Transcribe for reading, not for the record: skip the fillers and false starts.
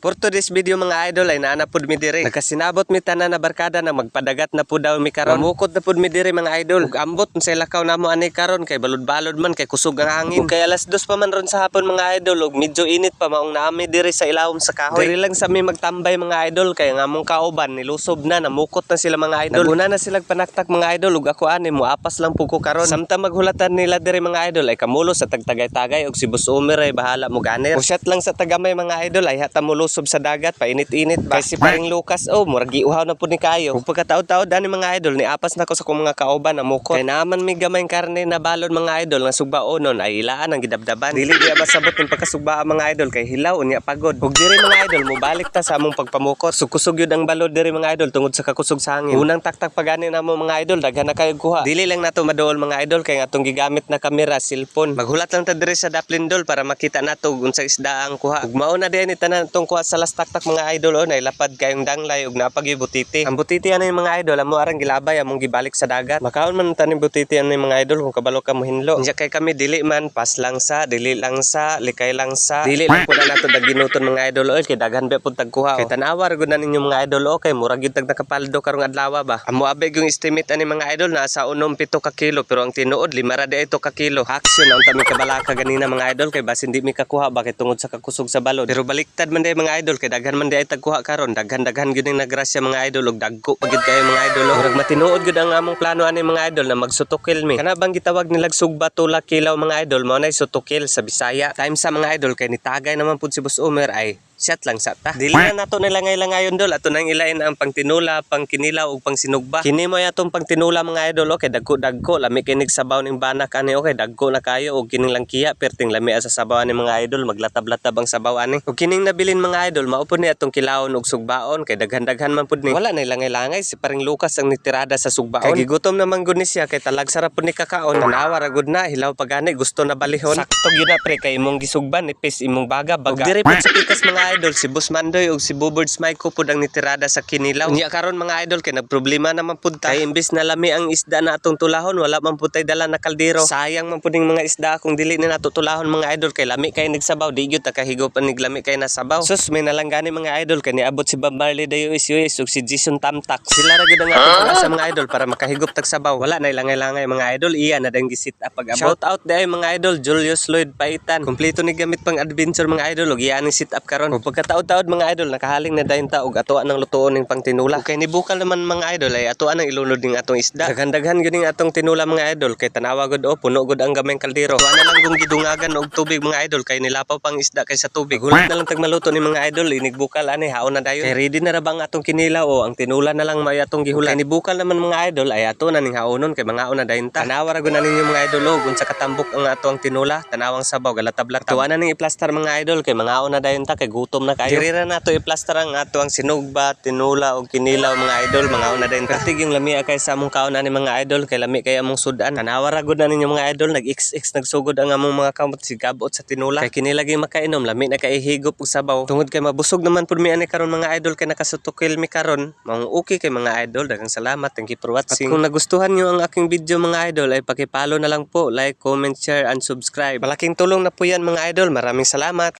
For today's video mga idol ay naanapod mi diri. Nakasinabot mi tanan na barkada na magpadagat na pud daw mi karon. Mamukot na pud mi diri mga idol. Ug ambot sa lakaw namo ani karon kay balod-balod man kay kusog ang hangin. Ug kay alas 2 pa man ron sa hapon mga idol ug medyo init pa maong naami diri sa ilawom sa kahoy. Diri lang sa mi magtambay mga idol kay nga among kauban nilusob na namukot na sila mga idol. Naguna na sila panaktak mga idol ug ako ani moapas lang pud ko karon. Samtang maghulatan nila diri mga idol ay kamulo sa tagtagay-tagay ug si Boss Umer ay bahala mo ganer. Usyat lang sa tagamay mga idol ay hata mulusob sa dagat painit-init ba. Kay si paring Lucas murag giuhaw na pud ni kayo. Ug pagkataod-taod ani mga idol ni apas na ko sa kong mga kauban namukot. Kay naman mi gamay karne na balon mga idol nga sugbaonon ay ilaan ang gidabdaban. Dili diya masabot ng pagkasugba mga idol kay hilaw unya pagod. Ug diri mga idol mobalik ta sa among pagpamukot. Kusog yun ang balod diri mga idol tungod sa kakusog sa hangin. Unang taktak pagani namo mga idol daghan na kayo kuha. Dili lang nato maduol mga idol kay atong gigamit na kamera cellphone. Maghulat lang ta diri sa Daplindol para makita nato unsa isda ang kuha. Ug mao na diyan ni tanan tong kuha sa last taktak mga idol nay lapad kayong danglay ug napagi butiti. Ang butiti ani mga idol amo arang gilabay among gibalik sa dagat. Makaon man tanim butiti ani mga idol kung kabalo ka mo hinlo. Nya kay kami dili man pas lang sa, dili lang sa, likay lang sa. Dili lang pud nato daginuton mga idol kay daghan ba pud tagkuha. Kay tanawa ra gud na ninyo mga idol kay murag gyud tag nakapaldo karong adlaw ba. Amo abay yung estimate ani mga idol na sa 7 ka kilo pero ang tinuod 5 ra di ito ka kilo. Action ang tami kabalaka ganina mga idol kay basin di mi kakuha bakit tungod sa kakusog sa balod. Pero baliktad man day mga idol kay daghan man day tagkuha karon daghan gyud ning nagrasya mga idol ug dagko pagid kayo mga idol. Murag matinuod gyud ang among plano ani mga idol na magsutukil mi. Kana bang gitawag nilag sugba tula kilaw mga idol mao nay sutukil sa Bisaya. Time sa mga idol kay nitagay naman pud si Boss Umer ay shot lang sa ta. Dili na nato nilangay-langayon dol ato nang ilain ang pangtinula, pangkinilaw ug pangsinugba. Kini mo atong pangtinula mga idol kay dagko lami kinig sabaw ning banak ani okay dagko na kayo ug kining langkiya perting lami sa sabaw ani mga idol maglatab-latab ang sabaw ani. Ug kining nabilin mga idol mao pud ni atong kilawon ug sugbaon kay daghan-daghan man pud ni. Wala na ilangay-langay si paring Lucas ang nitirada sa sugbaon. Kay gigutom naman gud ni siya kay talag sarap pud ni kakaon. Tanawa ra gud na hilaw pagani gusto na balihon. Sakto gyud na pre kay imong gisugban ipis imong baga. Ug diri pud sa pikas mga idol si Boss Mandoy ug si Bobards Mike pud ang nitirada sa kinilaw. Unya karon mga idol kay nagproblema naman pud ta. Kay imbes na lami ang isda na atong tulahon wala man pud tay dala na kaldero. Sayang man pud ning mga isda kung dili ni nato tulahon mga idol kay lami kay nigsabaw di gyud ta kahigopan nig lami kay nasabaw. Sus may nalanggani mga idol kay niabot si Bambarley Dayo Isyuis ug si Jason Tamtak. Sila ra gyud ang atong sa mga idol para makahigop tag sabaw. Wala na ilangay-langay mga idol iya na dang gisit up pag abot. Shout out day mga idol Julius Lloyd Paitan. Kompleto ni gamit pang adventure mga idol ug iya ni sit up karon. Ug pagkataod-taod mga idol nakahaling na dayon ta og atoan ng lutuon ning pangtinula. Kay nibukal naman mga idol ay atoan ang ilunod ning atong isda. Daghan-daghan gyud ning atong tinula mga idol kay tanawa gud puno gud ang gamayng kaldero. Tuwa na lang kung gidungagan og tubig mga idol kay nilapaw pang isda kay sa tubig. Hulat na lang tag maluto ni mga idol inigbukal ani haon na dayon. Kay ready na ra ba ang atong kinilaw ang tinula na lang may atong gihulat. Kay nibukal naman mga idol ay ato na ning haonon kay mga na dayon ta. Tanawa ra gud na ninyo mga idol og unsa katambok ang atong tinula tanawang sabaw galatab-latab. Tuwa na ning i-plaster mga idol kay mga na dayon ta kay gutom na kayo. Diri ra nato i-plaster ang ato ang sinugba, tinula o kinilaw mga idol mga una din. Katig yung lami kay sa among kaon ani mga idol kay lami kay among sudan. Tanawa ra gud na ninyo mga idol nag-XX nagsugod ang among mga kamot sigabot sa tinula. Kay kini lagi makainom lami na kay higop og sabaw. Tungod kay mabusog naman pud mi ani karon mga idol kay nakasutukil mi karon. Mao okay kay mga idol daghang salamat thank you for watching. At kung nagustuhan niyo ang aking video mga idol ay paki-follow na lang po, like, comment, share and subscribe. Malaking tulong na po yan mga idol. Maraming salamat.